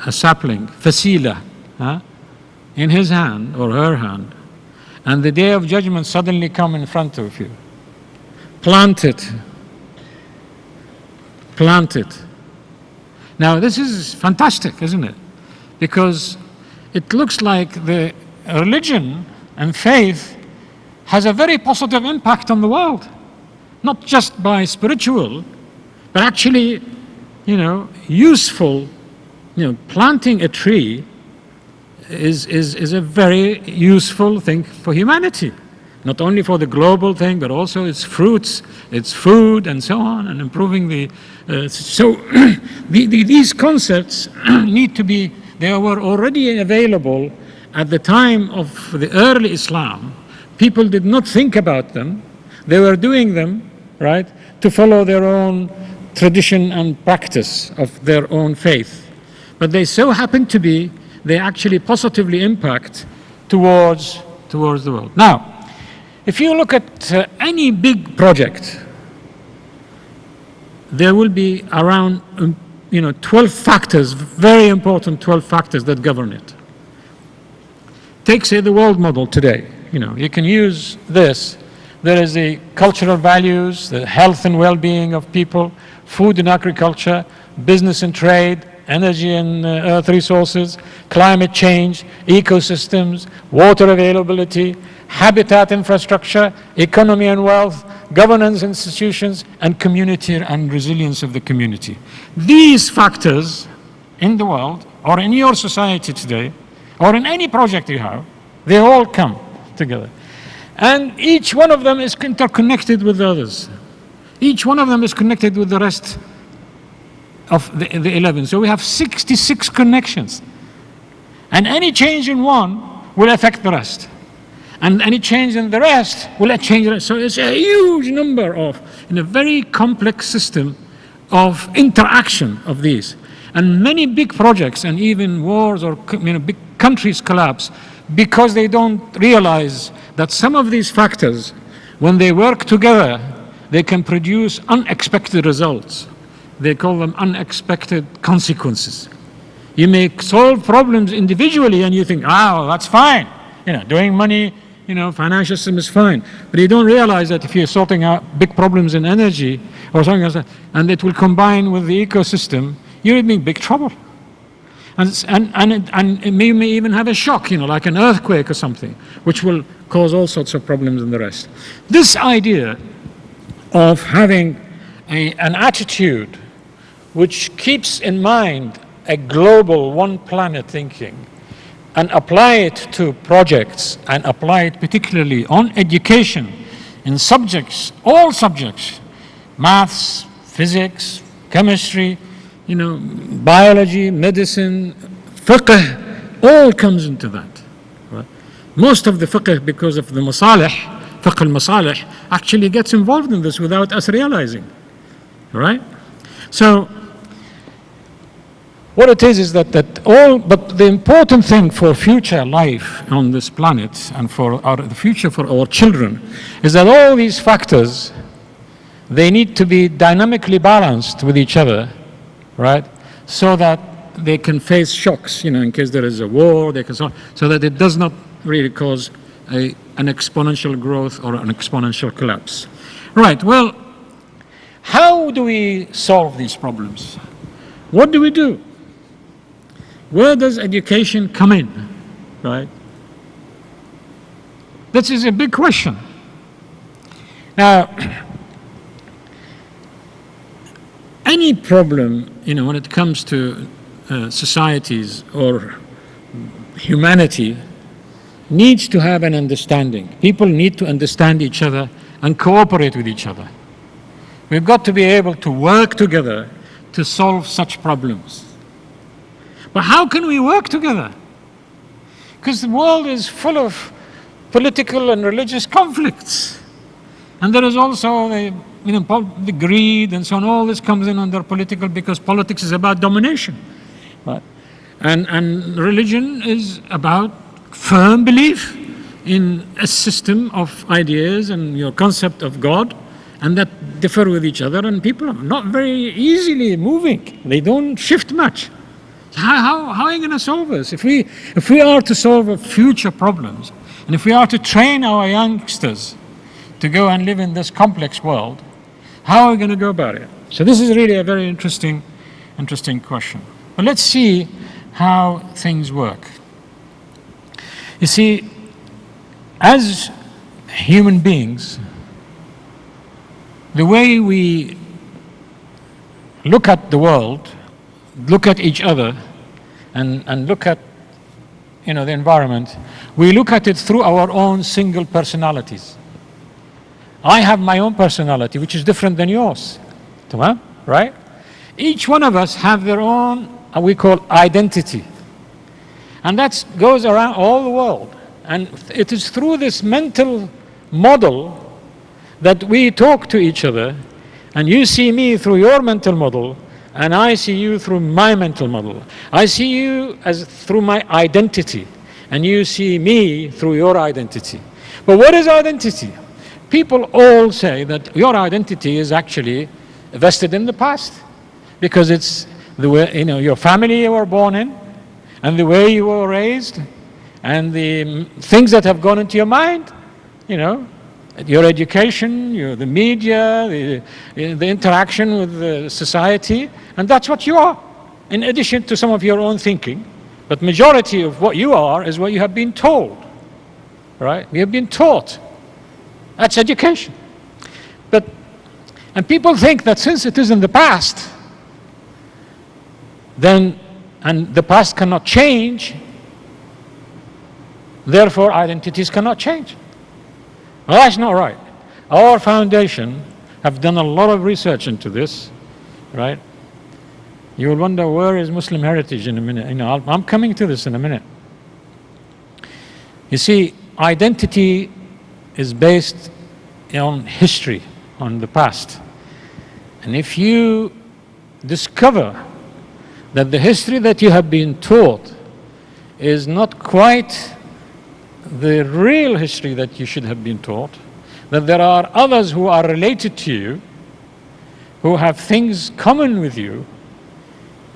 a sapling, fasila, in his hand or her hand, and the day of judgment suddenly come in front of you. Plant it. Plant it. Now this is fantastic, isn't it? Because it looks like the religion and faith has a very positive impact on the world. Not just by spiritual, but actually, useful. Planting a tree is a very useful thing for humanity. Not only for the global thing, but also its fruits, its food, and so on, and improving the... these concepts need to be... They were already available at the time of the early Islam. People did not think about them. They were doing them, right, to follow their own tradition and practice of their own faith. But they so happen to be, they actually positively impact towards the world. Now, if you look at any big project, there will be around 12 factors, very important 12 factors that govern it. Take, say, the world model today. You can use this. There is the cultural values, the health and well-being of people, food and agriculture, business and trade, energy and earth resources, climate change, ecosystems, water availability, habitat infrastructure, economy and wealth, governance institutions, and community and resilience of the community. These factors in the world, or in your society today, or in any project you have, they all come together. And each one of them is interconnected with the others. Each one of them is connected with the rest of the 11. So we have 66 connections. And any change in one will affect the rest. And any change in the rest will change the rest. So it's a huge number of, in a very complex system of interaction of these. And many big projects and even wars or big countries collapse because they don't realize that some of these factors, when they work together, they can produce unexpected results. They call them unexpected consequences. You may solve problems individually and you think, that's fine. Doing money, financial system is fine. But you don't realize that if you're sorting out big problems in energy or something else, and it will combine with the ecosystem, you're in big trouble. And it may even have a shock, like an earthquake or something, which will cause all sorts of problems in the rest. This idea of having an attitude which keeps in mind a global one planet thinking and apply it to projects and apply it particularly on education in subjects, all subjects, maths, physics, chemistry, biology, medicine, fiqh, all comes into that. Right? Most of the fiqh, because of the masalih, fiqh al-masalih, actually gets involved in this without us realizing. Right? So, what it is that but the important thing for future life on this planet and for the future for our children is that all these factors, they need to be dynamically balanced with each other, right? So that they can face shocks, in case there is a war, so that it does not really cause an exponential growth or an exponential collapse. Right, well, how do we solve these problems? What do we do? Where does education come in, right? This is a big question. Now, any problem, when it comes to societies or humanity, needs to have an understanding. People need to understand each other and cooperate with each other. We've got to be able to work together to solve such problems. But how can we work together? Because the world is full of political and religious conflicts. And there is also the greed and so on. All this comes in under political, because politics is about domination. Right? And religion is about firm belief in a system of ideas and your concept of God, and that differ with each other, and people are not very easily moving. They don't shift much. How are you going to solve this? If we are to solve future problems, and if we are to train our youngsters to go and live in this complex world, how are we going to go about it? So this is really a very interesting question. But let's see how things work. You see, as human beings, the way we look at the world, look at each other, and look at the environment, we look at it through our own single personalities. I have my own personality, which is different than yours, right? Each one of us have their own, we call identity. And that goes around all the world. And it is through this mental model that we talk to each other, and you see me through your mental model, and I see you through my mental model. I see you as through my identity, and you see me through your identity. But what is identity? People all say that your identity is actually vested in the past, because it's the way, your family you were born in, and the way you were raised, and the things that have gone into your mind, your education, the media, the interaction with the society, and that's what you are, in addition to some of your own thinking. But majority of what you are is what you have been told, right? You have been taught. That's education. And people think that since it is in the past, and the past cannot change, therefore identities cannot change. Well, that's not right. Our foundation have done a lot of research into this, right? You will wonder, where is Muslim heritage in a minute? I'm coming to this in a minute. You see, identity is based on history, on the past. And if you discover that the history that you have been taught is not quite the real history that you should have been taught, that there are others who are related to you, who have things common with you,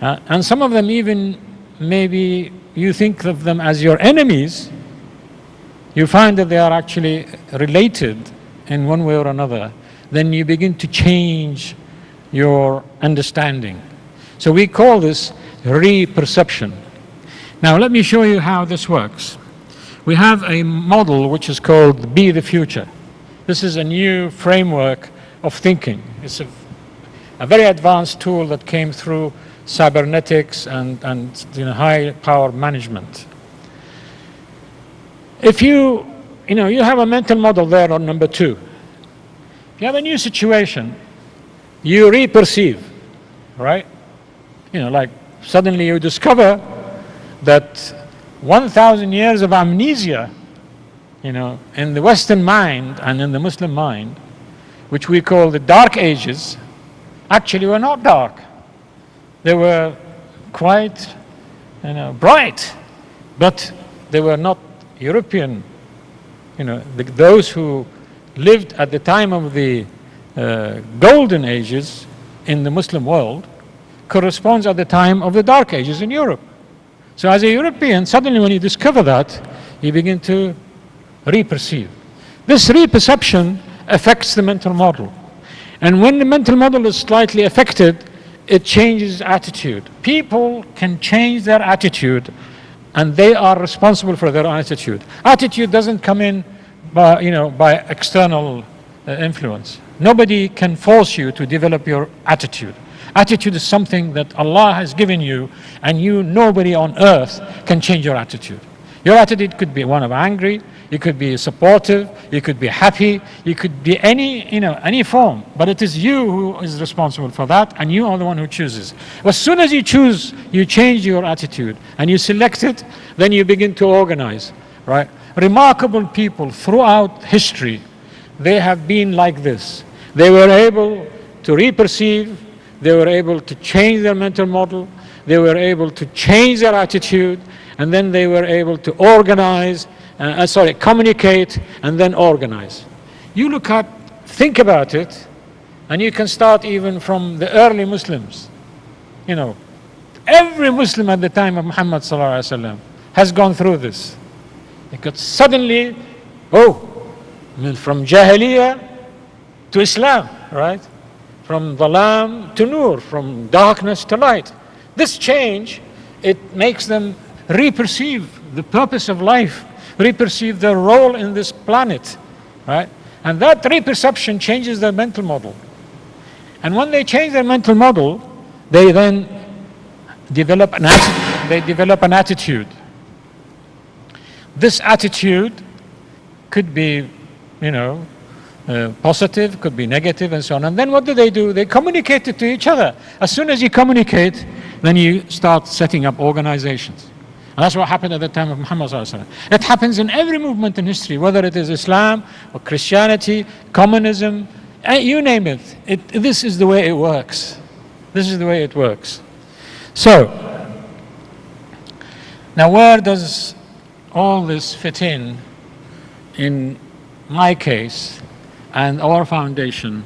and some of them even maybe you think of them as your enemies, you find that they are actually related in one way or another, then you begin to change your understanding. So we call this reperception. Now let me show you how this works. We have a model which is called Be the Future. This is a new framework of thinking. It's a very advanced tool that came through cybernetics and high power management. If you have a mental model there on number 2. If you have a new situation, you reperceive, right? Like suddenly you discover that 1,000 years of amnesia, in the Western mind and in the Muslim mind, which we call the Dark Ages, actually were not dark. They were quite, bright, but they were not European. Those who lived at the time of the Golden Ages in the Muslim world corresponds at the time of the Dark Ages in Europe. So as a European, suddenly when you discover that, you begin to reperceive. This reperception affects the mental model. And when the mental model is slightly affected, it changes attitude. People can change their attitude, and they are responsible for their attitude. Attitude doesn't come in by external influence. Nobody can force you to develop your attitude. Attitude is something that Allah has given you, and nobody on earth can change your attitude. Your attitude could be one of angry, you could be supportive, you could be happy, you could be any form, but it is you who is responsible for that, and you are the one who chooses. As soon as you choose, you change your attitude, and you select it, then you begin to organize, right? Remarkable people throughout history, they have been like this. They were able to reperceive, they were able to change their mental model, they were able to change their attitude, and then they were able to organize, communicate, and then organize. You think about it, and you can start even from the early Muslims, every Muslim at the time of Muhammad sallallahu alaihi wasallam has gone through this. Because suddenly, from Jahiliyyah to Islam, right? From Dhalam to Nur, from darkness to light. This change, it makes them reperceive the purpose of life, reperceive their role in this planet, right? And that reperception changes their mental model. And when they change their mental model, they then develop an attitude. This attitude could be, positive, could be negative, and so on. And then what do? They communicate it to each other. As soon as you communicate, then you start setting up organizations. And that's what happened at the time of Muhammad sallallahu alaihi wasallam. It happens in every movement in history, whether it is Islam or Christianity, communism, you name it. This is the way it works. This is the way it works. So, now where does all this fit in my case and our foundation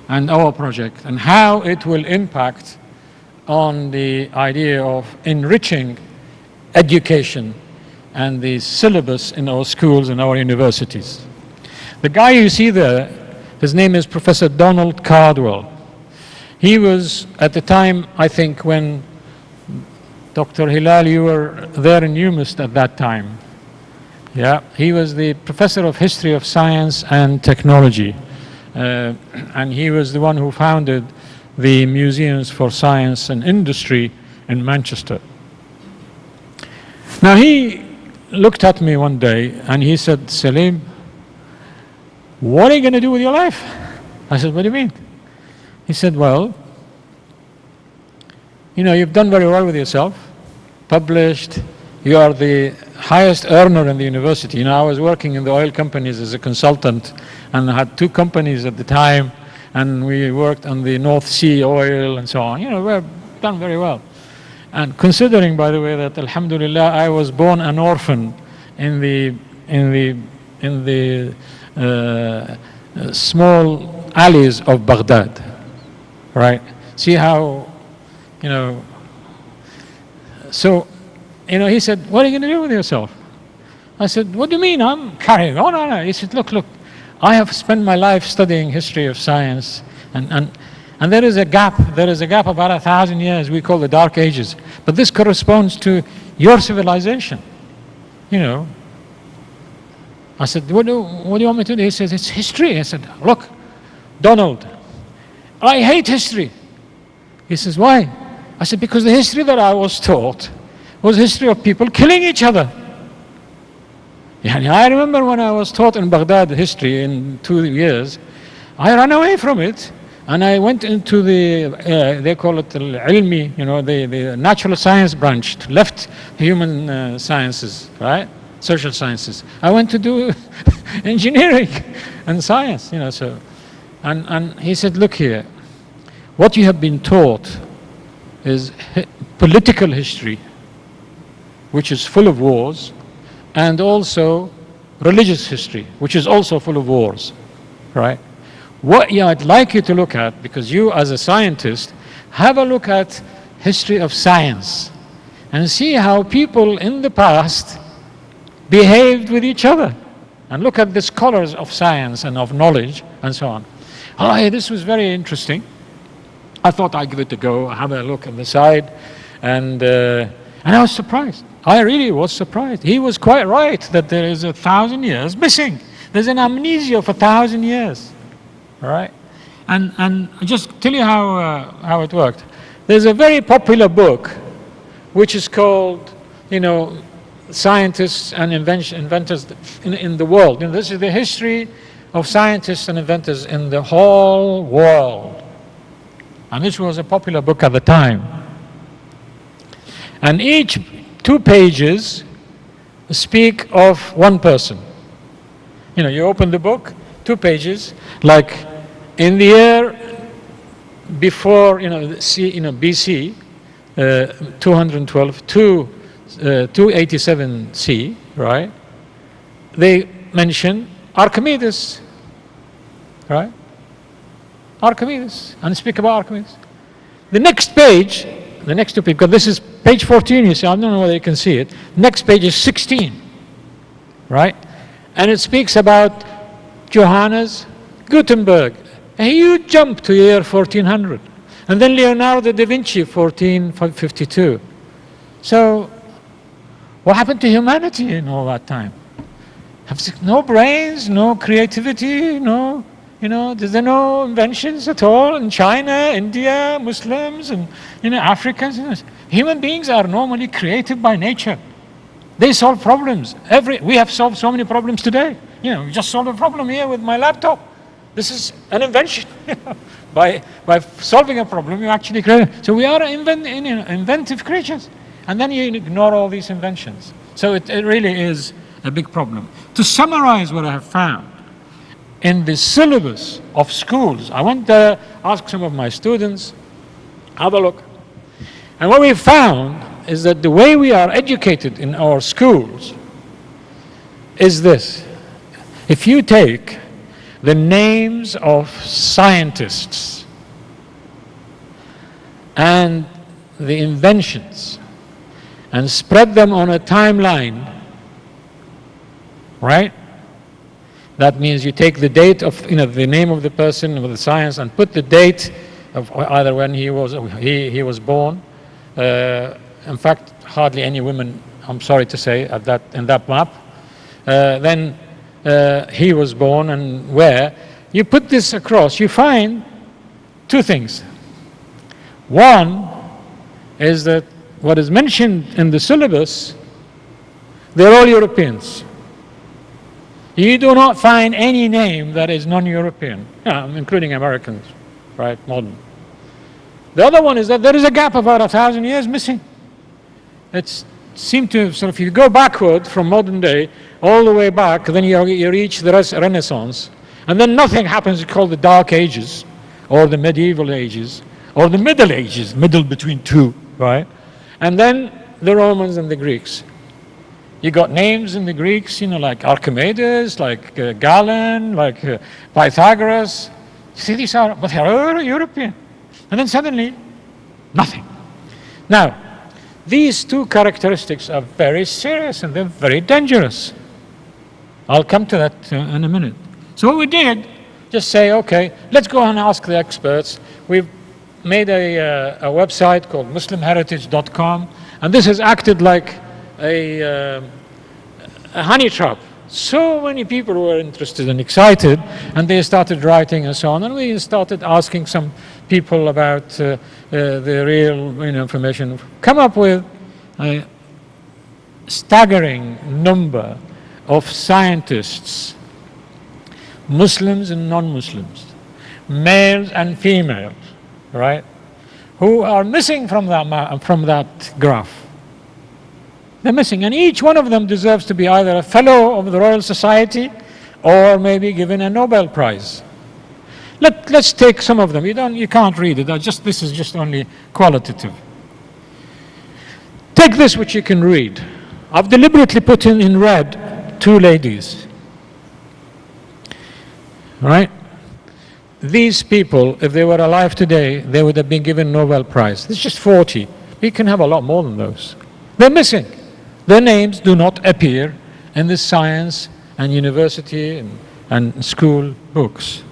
and our project, and how it will impact on the idea of enriching education and the syllabus in our schools and our universities? The guy you see there, his name is Professor Donald Cardwell. He was at the time, I think, when Dr. Hilal, you were there in UMIST at that time. Yeah, he was the professor of history of science and technology. And he was the one who founded the Museums for Science and Industry in Manchester. Now he looked at me one day and he said, Salim, what are you going to do with your life? I said, what do you mean? He said, well, you've done very well with yourself, published, you are the highest earner in the university. I was working in the oil companies as a consultant, and I had 2 companies at the time, and we worked on the North Sea oil and so on. We've done very well. And considering, by the way, that alhamdulillah, I was born an orphan in the small alleys of Baghdad, right? See how, so, he said, what are you going to do with yourself? I said, what do you mean? I'm carrying on. No. He said, look, I have spent my life studying history of science, and there is a gap about 1,000 years we call the Dark Ages. But this corresponds to your civilization, I said, what do you want me to do? He said, it's history. I said, look, Donald, I hate history. He says, why? I said, because the history that I was taught was history of people killing each other. I remember when I was taught in Baghdad history in 2 years, I ran away from it and I went into they call it al-ilmi, the natural science branch, left human sciences, right? Social sciences. I went to do engineering and science, so. And he said, look here, what you have been taught is political history, which is full of wars, and also religious history, which is also full of wars, right? What I'd like you to look at, because you as a scientist, have a look at history of science and see how people in the past behaved with each other, and look at the scholars of science and of knowledge and so on. This was very interesting. I thought I'd give it a go, have a look at the side, and I was surprised. I really was surprised. He was quite right that there is 1,000 years missing. There's an amnesia for 1,000 years, all right? And just tell you how it worked. There's a very popular book which is called, Scientists and Inventors in the World. This is the history of scientists and inventors in the whole world. And this was a popular book at the time. And each 2 pages speak of one person. You open the book, 2 pages, like in the year before, BC, 212 to 287 C, right? They mention Archimedes, right? Archimedes, and speak about Archimedes. The next page, the next two pages, because this is page 14, you see, I don't know whether you can see it. Next page is 16, right? And it speaks about Johannes Gutenberg. A huge jump to year 1400. And then Leonardo da Vinci, 1452. So, what happened to humanity in all that time? No brains, no creativity, no, there no inventions at all in China, India, Muslims, and, Africans. Human beings are normally creative by nature. They solve problems. We have solved so many problems today. We just solved a problem here with my laptop. This is an invention. By solving a problem, you actually create it. So we are inventive creatures. And then you ignore all these inventions. So it really is a big problem. To summarize what I have found, in the syllabus of schools, I want to ask some of my students, have a look. And what we found is that the way we are educated in our schools is this. If you take the names of scientists and the inventions and spread them on a timeline, right? That means you take the date of, the name of the person with the science and put the date of either when he was born. In fact, hardly any women, I'm sorry to say, in that map. Then he was born and where. You put this across, you find two things. One is that what is mentioned in the syllabus, they're all Europeans. You do not find any name that is non-European, including Americans, right, modern. The other one is that there is a gap of about 1,000 years missing. It seemed to, if you go backward from modern day, all the way back, then you reach the Renaissance, and then nothing happens. It's called the Dark Ages, or the Medieval Ages, or the Middle Ages, middle between two, right? And then the Romans and the Greeks. You got names in the Greeks, like Archimedes, like Galen, like Pythagoras. See, these are, but they're all European. And then suddenly, nothing. Now, these two characteristics are very serious and they're very dangerous. I'll come to that in a minute. So what we did, just say, okay, let's go and ask the experts. We've made a website called MuslimHeritage.com, and this has acted like a honey trap. So many people were interested and excited, and they started writing and so on, and we started asking some people about the real information. Come up with a staggering number of scientists, Muslims and non-Muslims, males and females, right, who are missing from that graph. They're missing, and each one of them deserves to be either a fellow of the Royal Society or maybe given a Nobel Prize. Let's take some of them. You can't read it. This is just only qualitative. Take this, which you can read. I've deliberately put in red two ladies. Right? These people, if they were alive today, they would have been given Nobel Prize. It's just 40. We can have a lot more than those. They're missing. Their names do not appear in the science and university and school books.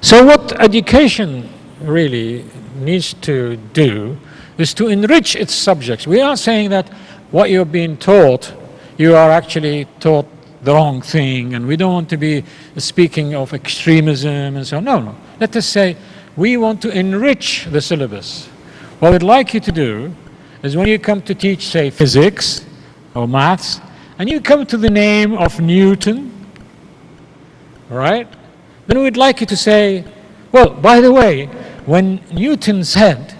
So what education really needs to do is to enrich its subjects. We are saying that what you're being taught, you are actually taught the wrong thing, and we don't want to be speaking of extremism and so on. No. Let us say we want to enrich the syllabus. What we'd like you to do is when you come to teach, say, physics or maths, and you come to the name of Newton, right? Then we'd like you to say, well, by the way, when Newton said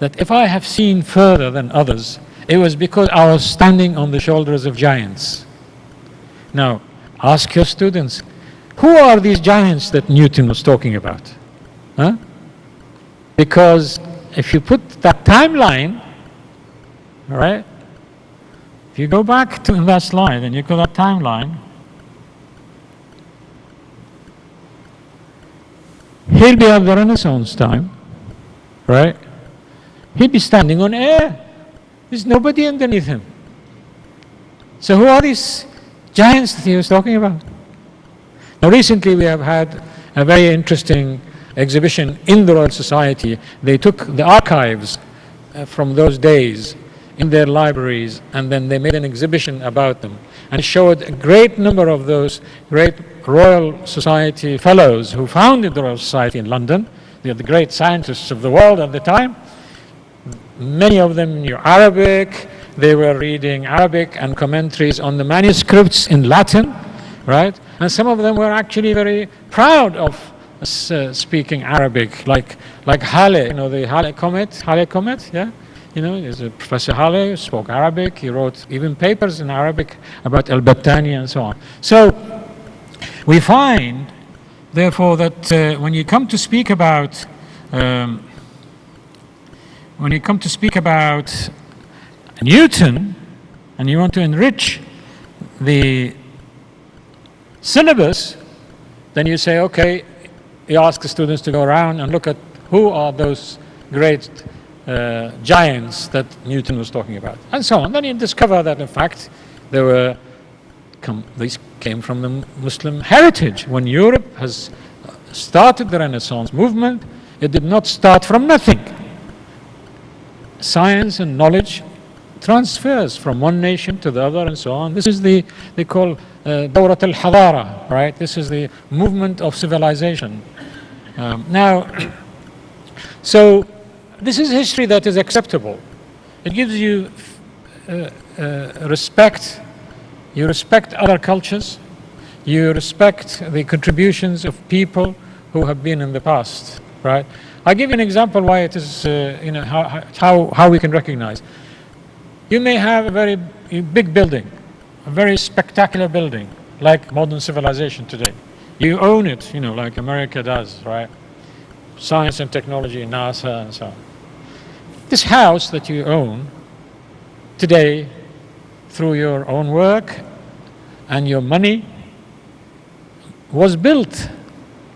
that if I have seen further than others, it was because I was standing on the shoulders of giants. Now, ask your students, who are these giants that Newton was talking about? Huh? Because if you put that timeline, all right, if you go back to that slide and you go that timeline, he'll be at the Renaissance time, right? he'd be standing on air. There's nobody underneath him. So who are these giants that he was talking about? Now recently we have had a very interesting exhibition in the Royal Society. They took the archives from those days in their libraries, and then they made an exhibition about them and showed a great number of those great Royal Society fellows who founded the Royal Society in London. They are the great scientists of the world at the time. Many of them knew Arabic. They were reading Arabic and commentaries on the manuscripts in Latin, right? And some of them were actually very proud of speaking Arabic, like Halley, the Halley Comet, yeah? Professor Halley spoke Arabic. He wrote even papers in Arabic about Al-Battani and so on. So we find, therefore, that when you come to speak about Newton, and you want to enrich the syllabus, then you say, okay, you ask the students to go around and look at who are those great giants that Newton was talking about, and so on. Then you discover that, in fact, these came from the Muslim heritage. When Europe has started the Renaissance movement, it did not start from nothing. Science and knowledge transfers from one nation to the other and so on. This is they call Dawrat al-Hadara, right? This is the movement of civilization. So this is history that is acceptable. It gives you respect. You respect other cultures. You respect the contributions of people who have been in the past, right? I'll give you an example why it is, how we can recognize. You may have a very big building, a very spectacular building, like modern civilization today. You own it, like America does, right? Science and technology, NASA and so on. This house that you own today, through your own work and your money, was built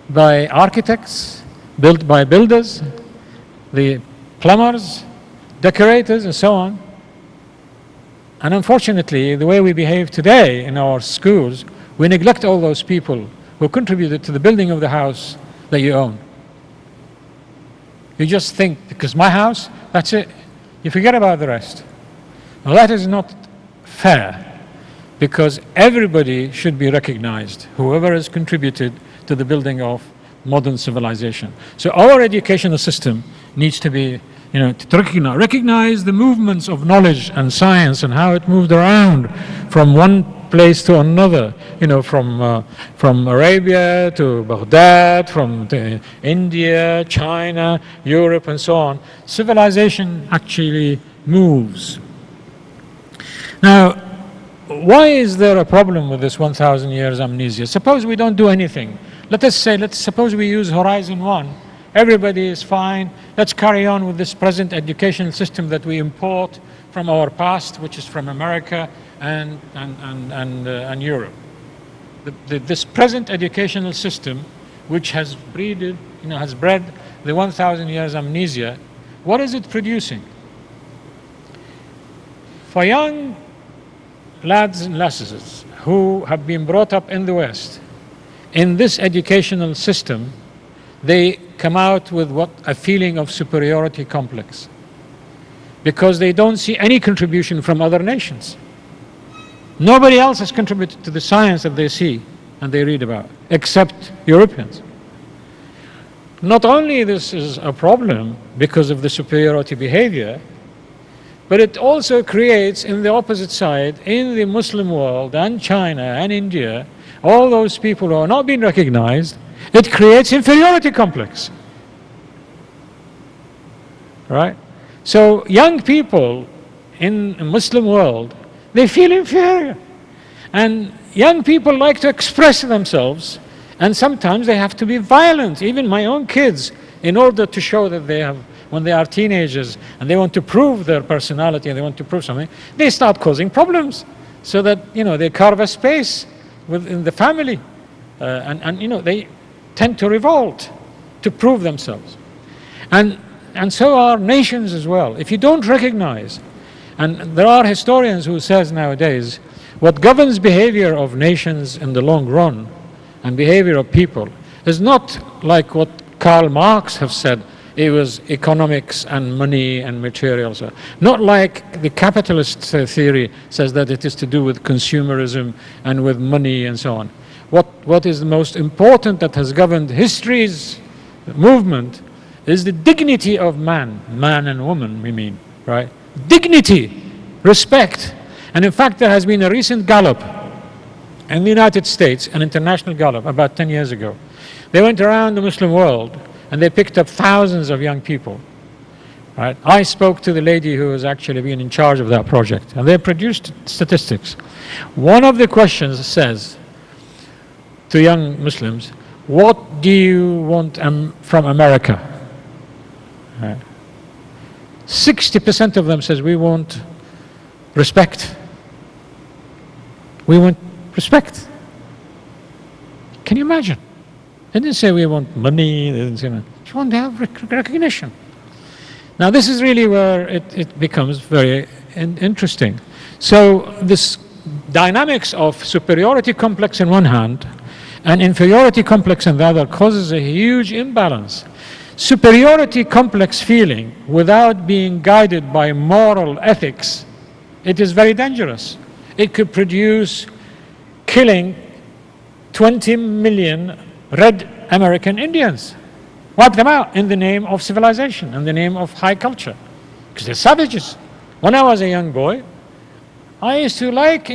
by architects, built by builders, the plumbers, decorators, and so on. And unfortunately, the way we behave today in our schools, we neglect all those people who contributed to the building of the house that you own. You just think, because my house, that's it. You forget about the rest. Well, that is not fair, because everybody should be recognized, whoever has contributed to the building of modern civilization. So our educational system needs to be, to recognize the movements of knowledge and science and how it moved around from one place to another, from Arabia to Baghdad, from India, China, Europe, and so on. Civilization actually moves. Now, why is there a problem with this 1,000 years amnesia? Suppose we don't do anything. Let's suppose we use Horizon 1. Everybody is fine. Let's carry on with this present educational system that we import from our past, which is from America and Europe. This present educational system, which has bred the 1,000 years amnesia, what is it producing? For young lads and lasses who have been brought up in the West, in this educational system, they come out with a feeling of superiority complex, because they don't see any contribution from other nations. Nobody else has contributed to the science that they see and they read about, except Europeans. Not only this is a problem because of the superiority behavior, but it also creates, in the opposite side, in the Muslim world and China and India, all those people who are not being recognized, it creates inferiority complex. Right? So young people in the Muslim world, they feel inferior. And young people like to express themselves, and sometimes they have to be violent. Even my own kids, in order to show that they have, when they are teenagers and they want to prove their personality and they want to prove something, they start causing problems, so that they carve a space within the family, and they tend to revolt to prove themselves. And and so are nations as well. If you don't recognize, and there are historians who says nowadays, what governs behavior of nations in the long run and behavior of people is not like what Karl Marx have said, it was economics and money and materials. Not like the capitalist theory says that it is to do with consumerism and with money and so on. What is the most important that has governed history's movement is the dignity of man and woman, we mean, right? Dignity, respect. And in fact, there has been a recent Gallup in the United States, an international Gallup, about 10 years ago. They went around the Muslim world and they picked up thousands of young people. Right? I spoke to the lady who has actually been in charge of that project, and they produced statistics. One of the questions says to young Muslims, what do you want from America? 60% of them says, we want respect. We want respect. Can you imagine? They didn't say we want money, they didn't say that. They want to have recognition. Now this is really where it becomes very interesting. So this dynamics of superiority complex in one hand and inferiority complex in the other causes a huge imbalance. Superiority complex feeling without being guided by moral ethics, it is very dangerous. It could produce killing 20 million red American Indians. Wipe them out in the name of civilization, in the name of high culture, because they're savages. When I was a young boy, I used to like